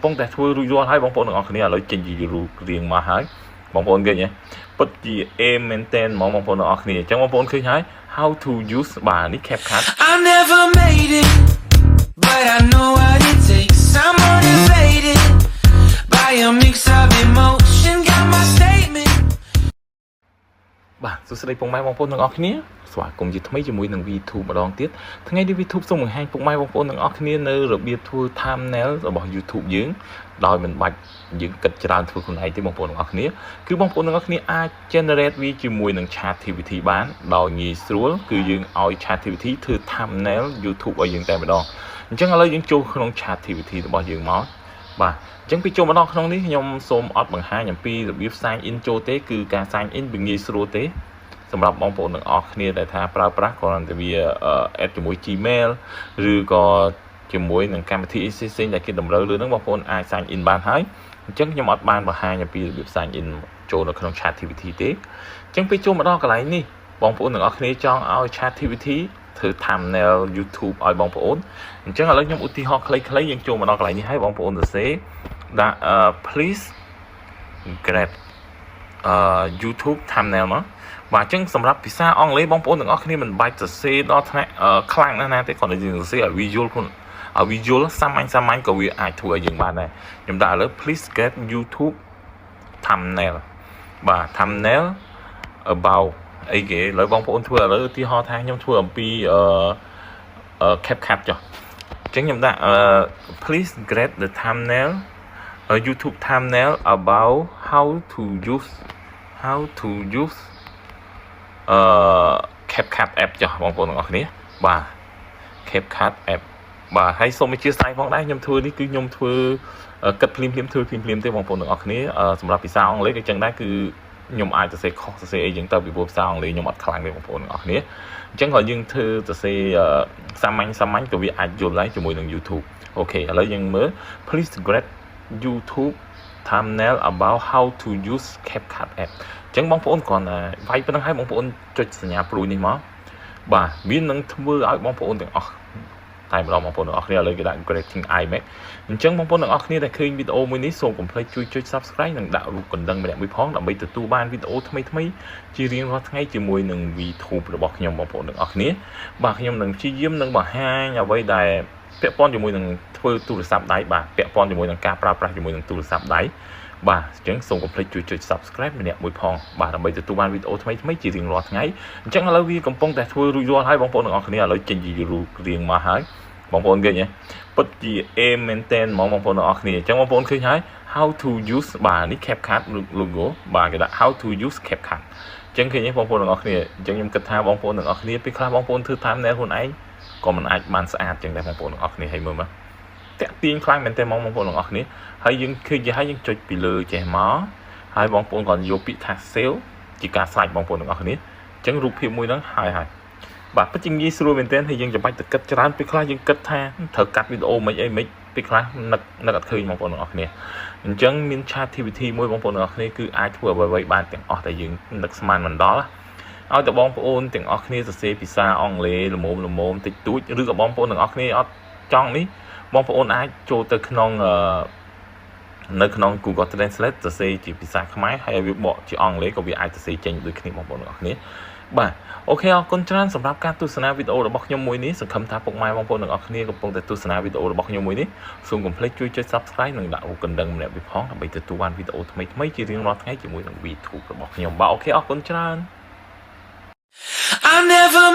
Bông tại thua rủi ro hai bông bông ở kia lấy trên gì riêng mà hái bông bông kia nhé bất kỳ em maintain mong bông bông ở kia trong bông bông khi hái how to use bà ní CapCut. I never made it, but I know what it takes. I'm motivated by a mix of emotion. Got my statement. បាទសួស្តីពុកម៉ែបងប្អូនទាំងអស់គ្នាស្វាគមន៍ជាថ្មីជាមួយនឹង YouTube ម្ដងទៀតថ្ងៃនេះ YouTube សូមបង្ហាញពុកម៉ែបងប្អូនទាំងអស់គ្នានៅរបៀបធ្វើ thumbnail របស់ YouTube យើងដោយមិនបាច់យើងគិតច្រើនធ្វើខ្លួនឯងទេបងប្អូនទាំងអស់គ្នាគឺបងប្អូនទាំងអស់គ្នាអាច generate វាជាមួយនឹង ChatGPT បានដោយងាយស្រួលគឺយើងឲ្យ ChatGPT ធ្វើ thumbnail YouTube ឲ្យយើងតែម្ដងអញ្ចឹងឥឡូវយើងចូលក្នុង ChatGPT របស់យើងមកបាទអញ្ចឹងពីចូលមកដល់ក្នុងនេះខ្ញុំសូមអត់បង្ហាញអំពីរបៀប sign in ចូលទេគឺការ sign in វាងាយស្រួលទេសម្រាប់បងប្អូនទាំងអស់គ្នាដែលថាប្រើប្រាស់គ្រាន់តែវា add ជាមួយ Gmail ឬក៏ជាមួយនឹងកម្មវិធី ECC ដែលគេតម្រូវលើហ្នឹងបងប្អូនអាច sign in បានហើយអញ្ចឹងខ្ញុំអត់បានបង្ហាញអំពីរបៀប sign in ចូលនៅក្នុង ChatGPT ទេអញ្ចឹងពេលចូលមកដល់កន្លែងនេះបងប្អូនទាំងអស់គ្នាចង់ឲ្យ ChatGPT ធ្វើ thumbnail YouTube ឲ្យបងប្អូនអញ្ចឹងឥឡូវខ្ញុំឧទាហរណ៍ខ្លីៗយើងចូលមកដល់កន្លែងនេះហើយបងប្អូនសរសេរដាក់ please grab YouTube thumbnail មកបាទអញ្ចឹងសម្រាប់ភាសាអង់គ្លេសបងប្អូនទាំងអស់គ្នាមិនបាច់សរសេរដល់ថ្នាក់ខ្លាំងណាស់ទេគ្រាន់តែយើងសរសេរឲ្យ visual ខ្លួនឲ្យ visual សាមញ្ញក៏វាអាចធ្វើឲ្យយើងបានដែរខ្ញុំដាក់ឥឡូវ please get YouTube thumbnail បាទ thumbnail about អីគេឥឡូវបងប្អូនធ្វើឥឡូវឧទាហរណ៍ថាខ្ញុំធ្វើអំពីCapCut ចុះអញ្ចឹងខ្ញុំដាក់ please get the thumbnail YouTube thumbnail about how to use CapCut app ចុះបងប្អូនទាំងអស់គ្នាបាទ CapCut app បាទហើយសូមអធិស្ឋានផងដែរខ្ញុំធ្វើនេះគឺខ្ញុំធ្វើគិតភ្លាមធ្វើភ្លាមទេបងប្អូនទាំងអស់គ្នាសម្រាប់ភាសាអង់គ្លេសក៏ចឹងដែរគឺខ្ញុំអាចសរសេរខុសសរសេរអីចឹងទៅពីភាសាអង់គ្លេសខ្ញុំអត់ខ្លាំងទេបងប្អូនទាំងអស់គ្នាអញ្ចឹងក៏យើងធ្វើសរសេរសាមញ្ញក៏វាអាចយល់ដែរជាមួយនឹង YouTube អូខេឥឡូវយើងមើល please grab YouTube thumbnail about how to use CapCut app អញ្ចឹងបងប្អូនគ្រាន់តែវាយប៉ុណ្្នឹងឲ្យបងប្អូនចុចសញ្ញាព្រួយនេះមកបាទវានឹងធ្វើឲ្យបងប្អូនទាំងអស់តែម្ដងបងប្អូនទាំងអស់គ្នាឥឡូវគេដាក់ Creating iMac អញ្ចឹងបងប្អូនទាំងអស់គ្នាដែលឃើញវីដេអូមួយនេះសូមកុំភ្លេចជួយចុច Subscribe និងដាក់រូបកណ្ដឹងម្នាក់មួយផងដើម្បីទទួលបានវីដេអូថ្មីជារៀងរាល់ថ្ងៃជាមួយនឹង YouTube របស់ខ្ញុំបងប្អូនទាំងអស់គ្នាបាទខ្ញុំនឹងព្យាយាមនឹងបង្ហាញអ្វីដែលពាក់ព័ន្ធជាមួយនឹងធ្វើទូរស័ព្ទដៃបាទពាក់ព័ន្ធជាមួយនឹងការប្រើប្រាស់ជាមួយនឹងទូរស័ព្ទដៃបាទអញ្ចឹងសូមកុំភ្លេចជួយចុច Subscribe ម្នាក់មួយផងបាទដើម្បីទទួលបានវីដេអូថ្មីជារៀងរាល់ថ្ងៃអញ្ចឹងឥឡូវវាកំពុងតែធ្វើរួចរាល់ហើយបងប្អូនទាំងអស់គ្នាឥឡូវចេញជារៀងមកហើយបងប្អូនឃើញទេពិតជា aim maintain ហ្មងបងប្អូនទាំងអស់គ្នាអញ្ចឹងបងប្អូនឃើញហើយ how to use បាទនេះ CapCut logo បាទគេដាក់ how to use CapCut អញ្ចឹងឃើញទេបងប្អូនទាំងអស់គ្នាអញ្ចឹងខ្ញុំគិតថាបងប្អូនទាំងអស់គ្នាពេលខ្លះបងប្អូនធ្វើ thumbnail ខ្លួនឯងក៏មិនអាចបានស្អាតចឹងដែរបងប្អូនទាំងអស់គ្នាហើយមើលមកតាក់ទាញខ្លាំងមែនទេបងប្អូនទាំងអស់គ្នាហើយយើងឃើញហើយយើងចុចពីលើចេះមកហើយបងប្អូនក៏យកពាក្យថា save ជាការស្លាច់បងប្អូនទាំងអស់គ្នាអញ្ចឹងរូបភាពមួយហ្នឹងហើយបាទពិតជាងាយស្រួលមែនទែនហើយយើងចាំបាច់ទៅគិតច្រើនពេលខ្លះយើងគិតថាត្រូវកាត់វីដេអូមិនអីមិនពេលខ្លះនឹកអត់ឃើញបងប្អូនទាំងអស់គ្នាអញ្ចឹងមាន ChatGPT មួយបងប្អូនទាំងអស់គ្នាគឺអាចធ្វើអ្វីៗបានទាំងអស់តែយើងនឹកស្មានមិនដល់ឲ្យតែបងប្អូនទាំងអស់គ្នាសរសេរភាសាអង់គ្លេសល្មមតិចតួចឬក៏បងប្អូនទាំងអស់គ្នាអត់ចង់នេះបងប្អូនអាចចូលទៅក្នុងនៅក្នុង Google Translate សរសេរជាភាសាខ្មែរហើយវាបកជាអង់គ្លេសក៏វាអាចសរសេរចេញដូចគ្នាបងប្អូនទាំងអស់គ្នាបាទអូខេអរគុណច្រើនសម្រាប់ការទស្សនាវីដេអូរបស់ខ្ញុំមួយនេះសង្ឃឹមថាពុកម៉ែបងប្អូនទាំងអស់គ្នាកំពុងតែទស្សនាវីដេអូរបស់ខ្ញុំមួយនេះសូមកុំភ្លេចជួយចុច Subscribe និងដាក់រូបកណ្ដឹងម្នាក់ពីផងដើម្បីទទួលបានវីដេអូថ្មីជារៀងរាល់ថ្ងៃជាមួយនឹង YouTube របស់ខ្ញុំបាទអូខេអរគុណច្រើន I never